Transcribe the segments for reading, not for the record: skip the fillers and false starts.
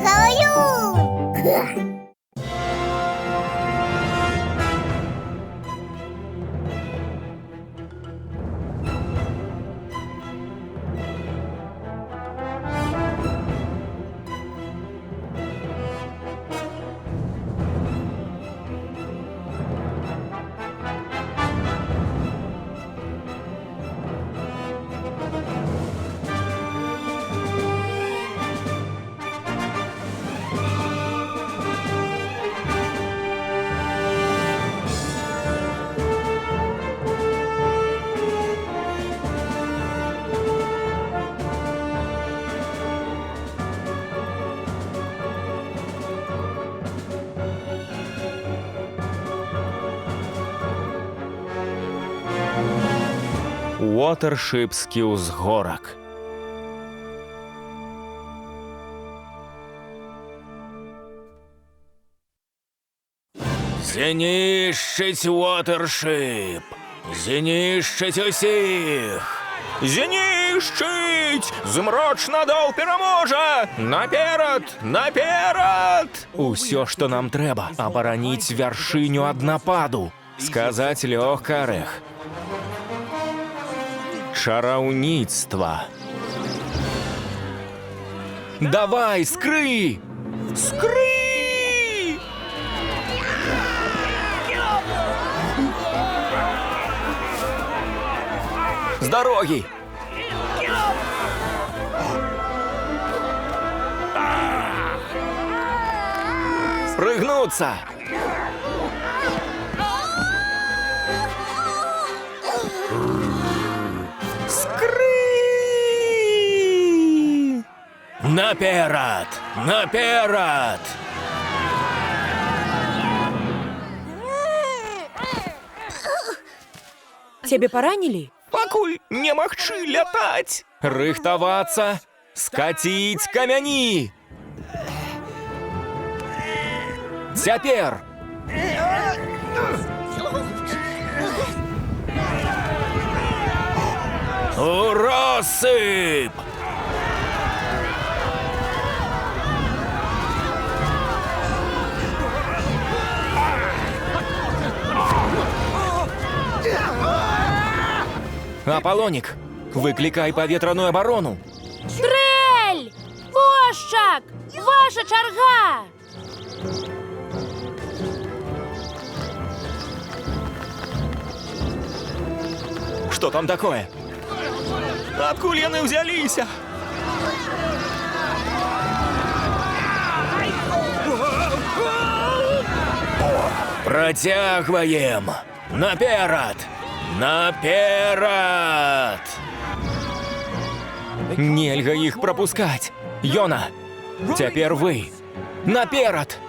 Каю! Уотершипський узгорок. Знищить Уотершип! Знищить усіх! Знищить! Змрочна дол переможе! Наперед! Наперед! Усё, что нам треба, оборонить вершиню од нападу. Сказать легко, Орех. Чараўніцтва. Давай, скрый! Скрый! С дороги! Спрыгнуться! Скрый! Наперед! Наперед! Тебе поранили? Пакуль не магчы лятаць! Рыхтавацца! Скаціць камяні! Цяпер! У россыпь! Аполлонік, выклікай паветраную абарону. Трэль! Вошчак! Ваша чарга! Что там такое? Адкуль яны ўзяліся? Працягваем! Наперад! Наперад! Нельга іх прапускаць! Йона, цяпер вы! Наперад!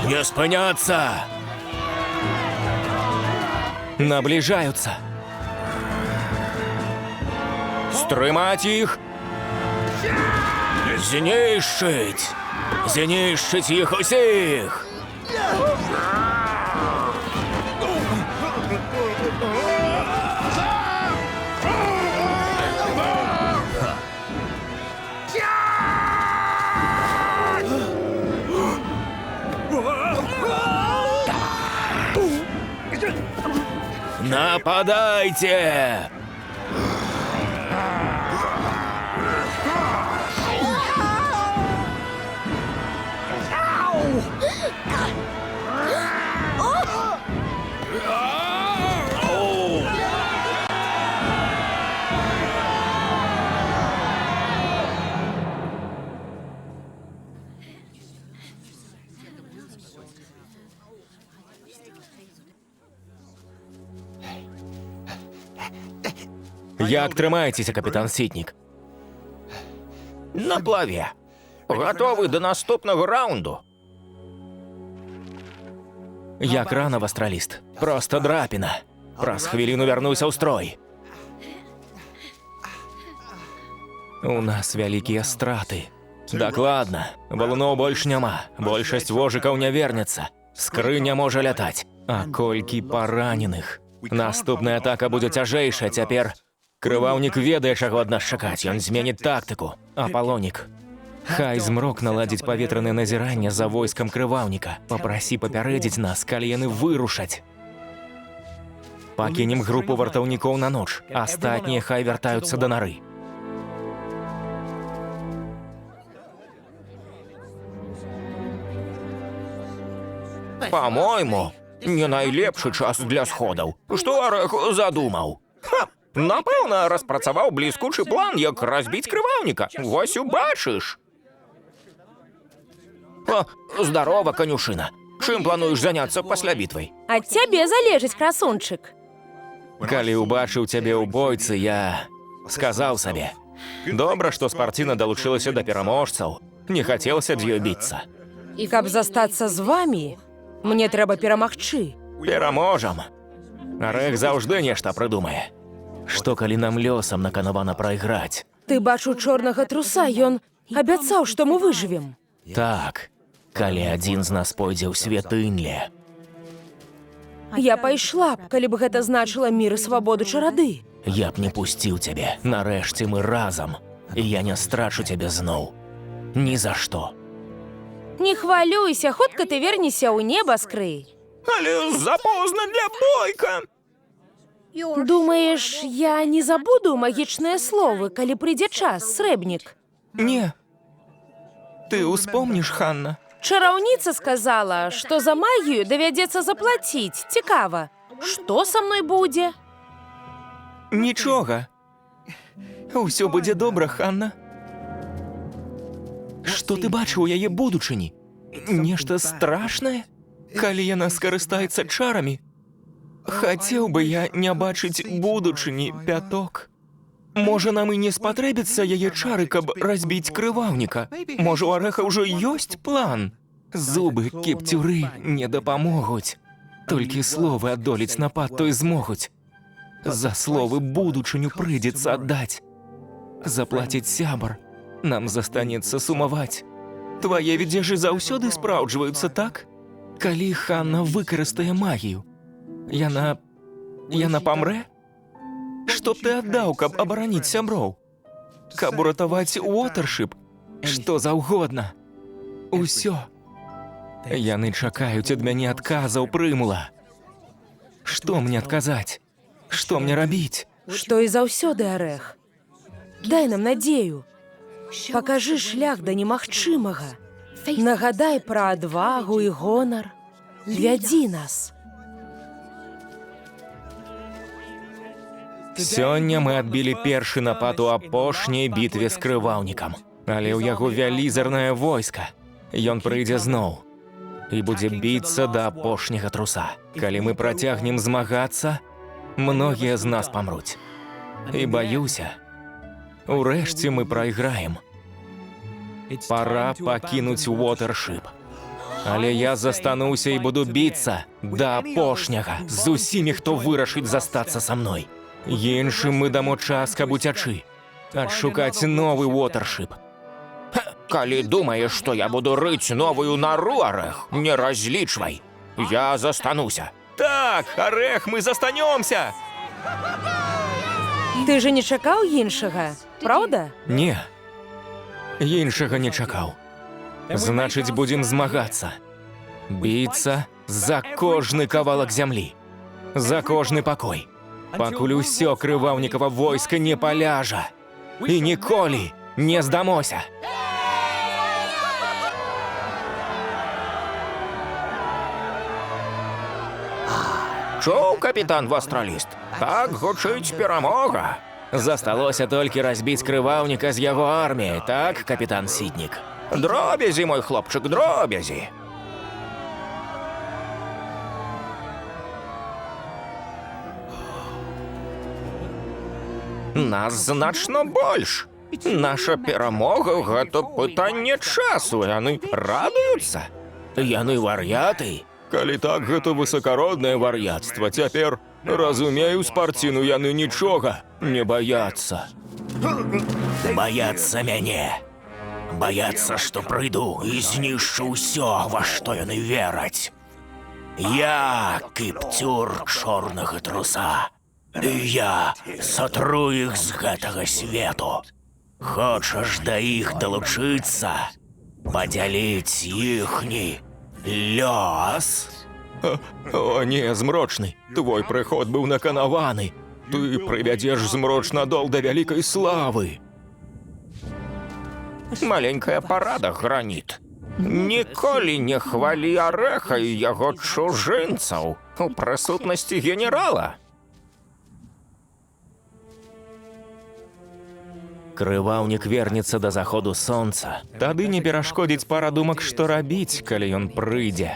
Не спыняться! Наближаются! Стрымать их! Знішчыць! Знішчыць іх усіх! Нападайте! Як трымаецеся, капітан Сітнік? На плаве. Гатовы до наступного раунду. Як рана, астраліст. Просто драпіна. Праз хвіліну вярнуся ў строй. У нас вялікія страты. Дакладна. Валуноў больш няма. Большасць вожыкаў не вернецца. Скрыня можа лятаць. А колькі параненых. Наступная атака будзе цяжэйшая цяпер. Крываўнік ведае, чаго ад нас чакаць. Ён зменіць тактыку. Апалонік. Хай змрок наладзіць паветранае назіранне за войскам крываўніка. Папрасі папярэдзіць нас, калі яны вырушаць. Пакінем групу вартаўнікоў на ноч. Астатнія хай вяртаюцца да нары. По-мойму, не найлепшы час для сходаў. Што Арэх задумаў? Ха! Напэўна, распрацаваў бліскучы план, як разбіць крываўніка. Вось убачыш. О, здарова, канюшына. Чым плануеш заняцца пасля бітвай? Ад цябе залежыць, красунчык. Калі ўбачыў цябе ў бойцы, я сказаў сабе. Добра, што спарціна далучылася да пераможцаў. Не хацелася з ёй біцца. І каб застацца з вамі, мне трэба перамагчы. Пераможам. Арэх заўжды нешта прыдумае. Што калі нам лёсам наканавана прайграць? Ты бачыў чорнага труса, ён абяцаў, што мы выжывем. Так, калі адзін з нас пойдзе ў святынле. Я пайшла б, калі б гэта значыла мір і свабоду чарады. Я б не пусціў цябе. Нарэшце мы разам. І я не страчу цябе зноў. Ні за што. Не хвалюйся, хутка ты вернешся ў неба, Скрый. Але запозна для бойка. Думаеш, я не забуду магічныя словы, калі прыйдзе час, срэбнік? Не. Ты успомніш, Ханна? Чараўніца сказала, што за магію давядзецца заплаціць. Цікава, што са мной будзе? Нічога. Усё будзе добра, Ханна. Што ты бачыў у яе будучыні? Нешта страшнае? Калі яна скарыстаецца чарамі? Хацеў бы я не бачыць будучыні, Пяток. Можа, нам і не спатрэбіцца яе чары, каб разбіць крываўніка. Можа, у Арэха ўжо ёсць план? Зубы кепцюры не дапамогуць. Толькі словы адолець напад той змогуць. За словы будучыню прыйдзецца аддаць. Заплаціць сябар. Нам застанецца сумаваць. Твае відзежы заўсёды спраўджваюцца, так? Калі Ханна выкарыстае магію, яна памрэ? Што б ты аддаў, каб абараніць сяброў? Каб уратаваць Уотэршып? Што заўгодна. Усё. Яны чакаюць ад мяне адказаў, Прымула. Што мне адказаць? Што мне рабіць? Што і заўсёды, Арэх. Дай нам надзею. Пакажы шлях да немагчымага. Нагадай пра адвагу і гонар. Вядзі нас. Сёння мы адбілі першы напад у апошняй бітве з крываўнікам. Але ў яго вялізарнае войска. Ён прыйдзе зноў. І будзе біцца да апошняга труса. Калі мы працягнем змагацца, многія з нас памруць. І баюся, урэшце мы прайграем. Пара пакінуць Уотэршып. Але я застануся і буду біцца да апошняга з усімі, хто вырашыць застацца са мной. Іншым мы дамо час, каб уцячы, адшукаць новы Уотэршып. Калі думаеш, што я буду рыць новую нару, Арэх, не разлічвай. Я застануся. Так, Арэх, мы застанёмся! Ты же не чакаў іншага, праўда? Не, іншага не чакаў. Значыць, будзем змагацца. Біцца за кожны кавалак зямлі. За кожны пакой. Пакуль усё крываўнікава войска не паляжа. І ніколі не здамося. Чуў, капітан Вастраліст? Так гучыць перамога. Засталося толькі разбіць крываўніка з яго арміяй, так, капітан Сіднік? Дробязі, мой хлопчык, дробязі. Нас значна больш. Наша перамога – гэта пытанне часу, яны радуюцца. Яны вар'яты. Калі так, гэта высакароднае вар'яцтва. Цяпер, разумею, спарціну яны нічога не баяцца. Баяцца мяне. Баяцца, што прыйду і знішчу ўсё, ва што яны вераць. Я кіпцюр чорнага труса. І я сатру іх з гэтага свету. Хочаш да іх далучыцца? Падзяліць іхні лёс? О, не, змрочны, твой прыход быў наканаваны. Ты прывядзеш змрочнадол да вялікай славы. Маленькая парада, Граніт. Ніколі не хвалі Арэха і яго чужынцаў у прысутнасці генерала. Крываўнік вернецца да заходу сонца. Тады не перашкодзіць пара думак, што рабіць, калі ён прыйдзе.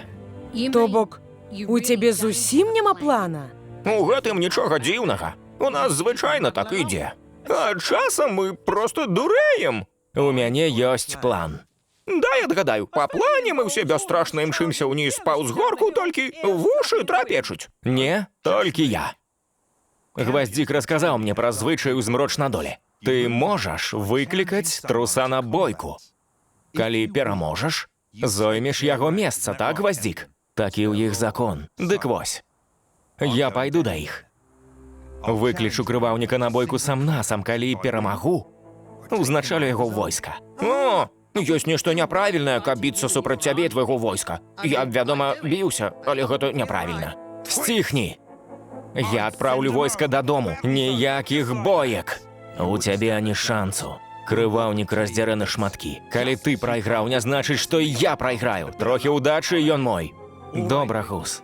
То бок, у цябе зусім няма плана? У гэтым нічога дзіўнага. У нас звычайна так ідзе. А часам мы проста дурэем. У мяне ёсць план. Дай адгадаю, па плане мы ўсе бясстрашна імчымся ўніз па ўзгорку, толькі вушы трапечуць. Не, толькі я. Гваздзік расказаў мне пра звычай у змрочнадоле. Ты можаш выклікаць труса на бойку. Калі пераможаш, зоймеш яго месца, так, Гваздзік? Такі ў іх закон. Дык вось. Я пайду да іх. Выклічу крываўніка на бойку сам-насам, калі перамагу, узначалю яго войска. О, ёсць нешта няправільнае, каб біцца супраць цябе і твайго войска. Я, вядома, біўся, але гэта няправільна. Сціхні. Я адпраўлю войска дадому. Ніякіх боек. У цябе ані шансу. Крываўнік раздзярэ на шматкі. Калі ты прайграў, не значыць, што і я прайграю. Трохі ўдачы, ён мой. Добра, Гус.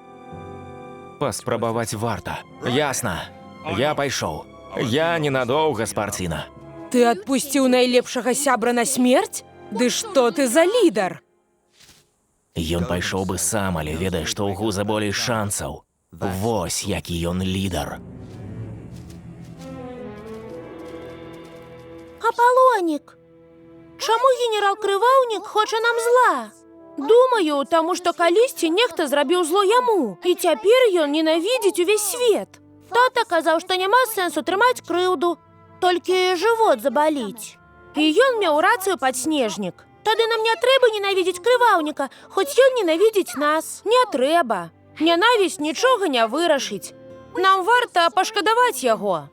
Паспрабаваць варта. Ясна. Я пайшоў. Я ненадоўга, спарціна. Ты адпусціў найлепшага сябра на смерць? Ды што ты за лідар? Ён пайшоў бы сам, але ведае, што ў Гуза болей шансаў. Вось які ён лідар. Аполлонік, чаму генерал-крываўнік хоча нам зла? Думаю, таму што калісьці нехта зрабіў зло яму, і цяпер ён ненавідзіць увесь свет. Тата казаў, што няма сэнсу трымаць крыўду, толькі жывот забаліць. І ён меў рацыю, падснежнік. Тады нам не трэба ненавідзець крываўніка, хоць ён ненавідзіць нас. Не трэба. Нянавісць нічога не вырашыць. Нам варта пашкадаваць яго.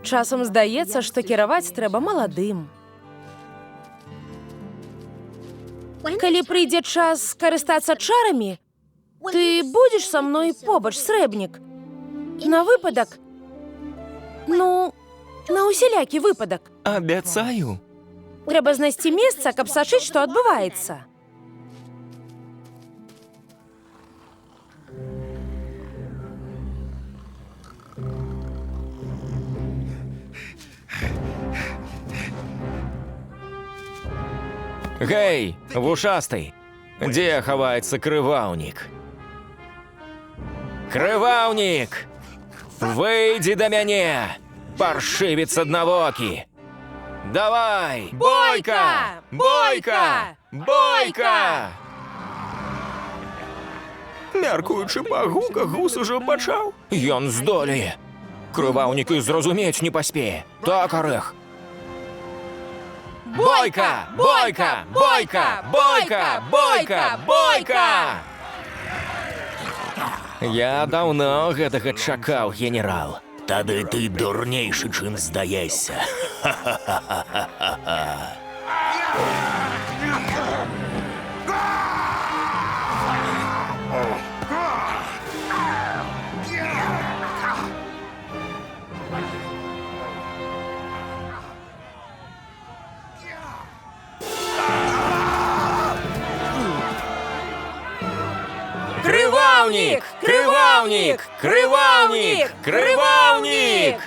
Часам здаецца, што кіраваць трэба маладым. Калі прыйдзе час скарыстацца чарамі, ты будзеш са мной побач, срэбнік? На выпадак? Ну, на усялякі выпадак. Абяцаю. Трэба знайсці месца, каб сачыць, што адбываецца. Гэй, вушасты, дзе хаваецца крываўнік? Крываўнік! Выйдзі да мяне, паршывец аднавокі! Давай! Бойка! Бойка! Бойка! Мяркуючы па гуках, Гус ужо пачаў. Ён здолее. Крываўнік і зразумець не паспее. Так, Арэх? Бойка! Бойка! Бойка! Бойка! Бойка! Бойка! Я даўно гэтага чакаў, генерал. Тады ты дурнейшы, чым здаешся. Крываўнік! Крываўнік! Крываўнік! Крываўнік!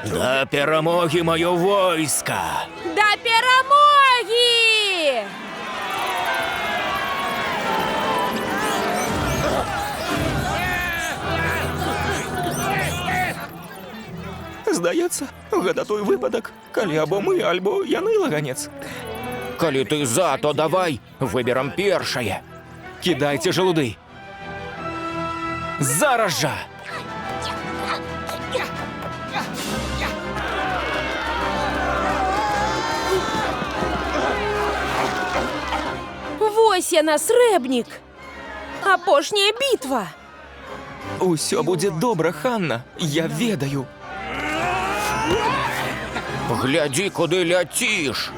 Да перамогі маё войска! Да перамогі! Здаецца, гэта той выпадак, калі або мы, альбо яны лаганец. Калі ты за, то давай выберам першае. Кідайце жалуды. Зараз жа! Спадзяйся на срэбнік. Апошняя бітва. Усё будзе добра, Ханна. Я ведаю. Глядзі, куди ляціш.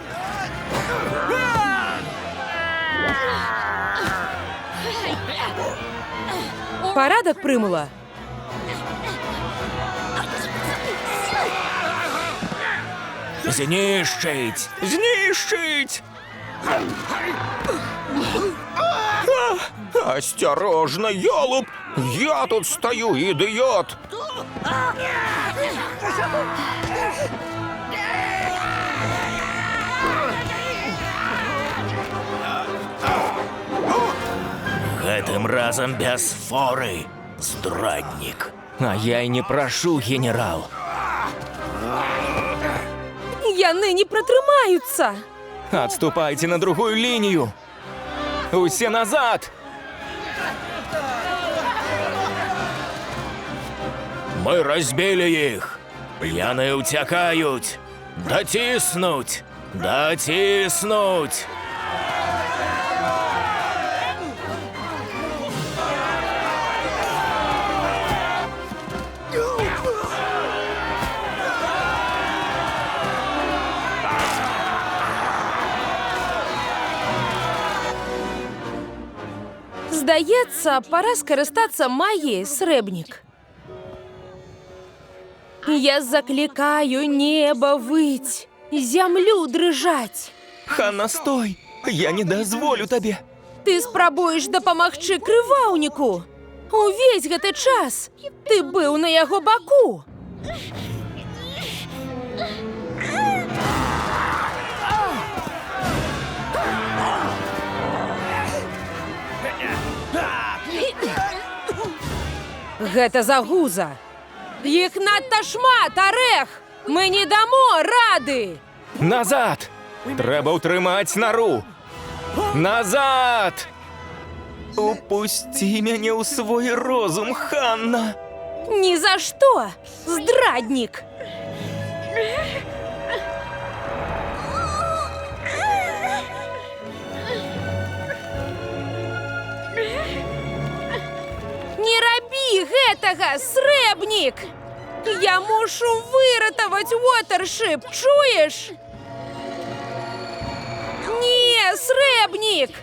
Парадак прымула. Знішчить! Знішчыць! Осторожно, ёлуб! Я тут стою, ідыёт! Гэтым разам без форы, здраднік. А я і не прашу, генерал. Яны не пратрымаюцца. Отступайте на другую линию. Усе назад! Мы разбили іх. Яны ўцякаюць. Даціснуць! Даціснуць! Здаецца, пора скарыстацца магіяй, срэбнік. Я заклікаю неба выць, зямлю дрыжаць. Ханна, стой! Я не дазволю табе. Ты спрабуеш дапамагчы крываўніку. Увесь гэты час ты быў на яго баку. Гэта загуза. Іх надта шмат, Арэх! Мы не дамо рады! Назад! Трэба ўтрымаць нару! Назад! Упусці мяне ў свой розум, Ханна! Ні за што, здраднік! Не рабі гэтага, срэбнік! Я мушу выратаваць Уотэршып, чуеш? Не, срэбнік!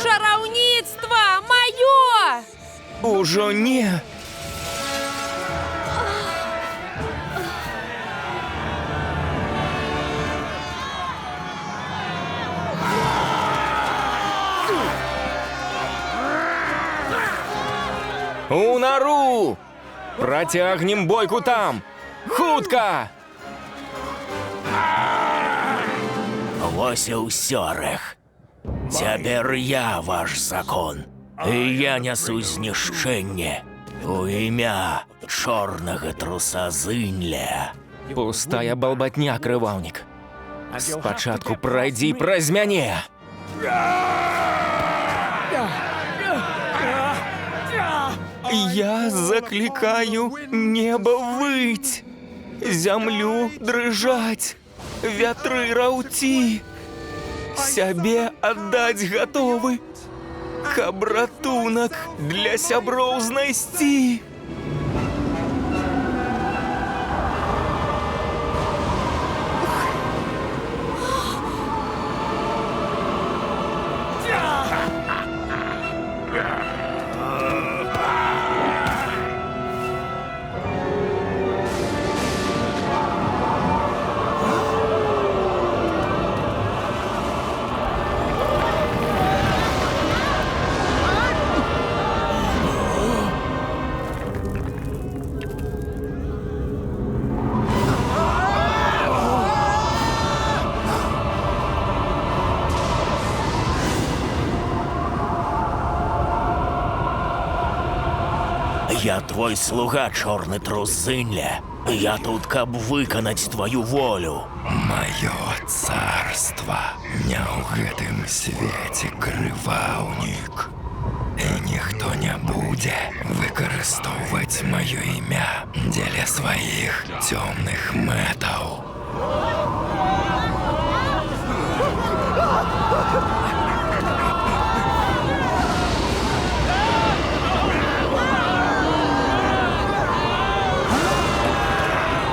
Чараўніцтва маё! Ужо не! У нару! Працягнем бойку там! Хутка! Вось і ўсё, Арэх. Цяпер я ваш закон. І я нясу знішчэнне у імя чорнага трусазынля. Пустая балбатня, крываўнік. Спачатку прайдзі праз мяне! Я заклікаю неба выць, зямлю дрыжаць, вятры раўці, сябе аддаць гатовы, каб ратунак для сяброў знайсці. Я твой слуга, чорны трусзынля. Я тут, каб выканаць твою волю. Маё царства не ў гэтым свеце, крываўнік. І ніхто не будзе выкарыстоўваць маё імя дзеля сваіх цёмных мэтаў.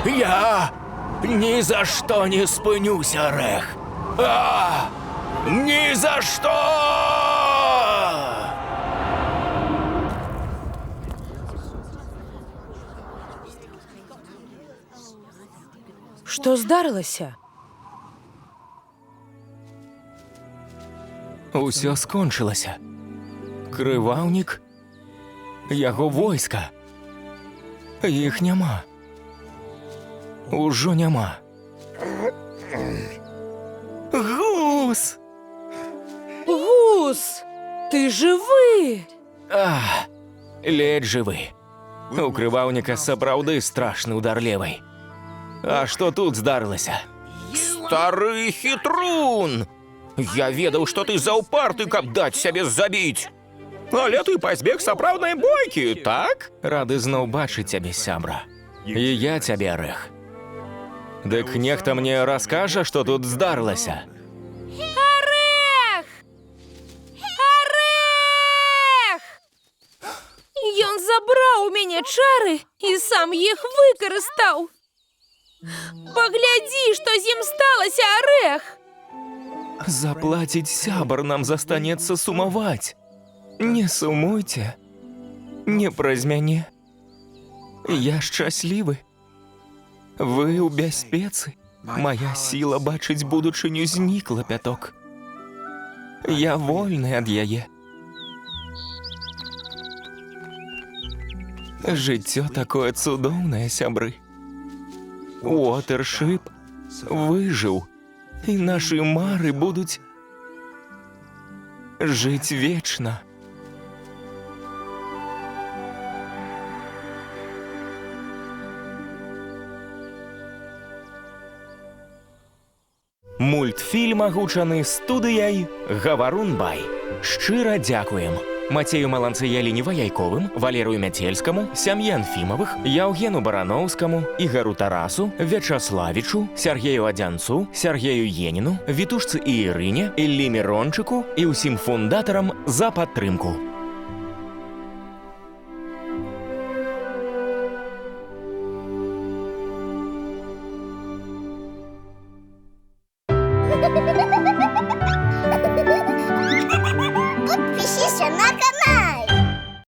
Я ні за що не спинюсь, Орех. Ні за що! Што здарылася? Усё скончылася. Крываўнік, яго войска. Іх няма. Ужо няма. Гус! Гус! Ты жывы! Ледзь жывы. У крываўніка сапраўды страшны удар левай. А што тут здарылася? Стары хітрун! Я ведаў, што ты заўпарты, каб даць сябе забіць. Але ты пазбег сапраўднай бойкі, так? Рады зноў бачыць цябе, сябра. І я цябе, Орех. Дык нехта мне раскажа, што тут здарылася. Орех! Орех! Ён забраў у мяне чары і сам іх выкарыстаў. Паглядзі, што з ім сталася, Орех! Заплаціць сябар нам застанецца сумаваць. Не сумуйце. Не праз мяне. Я шчаслівы. Вы ў бяспецы. Мая сіла бачыць будучыню знікла, Пяток. Я вольны ад яе. Жыццё такое цудоўнае, сябры. Уотершип выжыў. І нашы мары будуць жыць вечна. Мультфільм агучаны студыяй «Гаварун Бай». Шчыра дзякуем Мацею Маланцыялі-Неваяйковым, Валерыю Мяцельскаму, сям'і Анфімавых, Яўгену Бараноўскаму, Ігару Тарасу, Вячаславічу, Сергею Адзянцу, Сергею Еніну, Вітушцы і Ірыне, Іллі Мірончыку і ўсім фундатарам за падтрымку.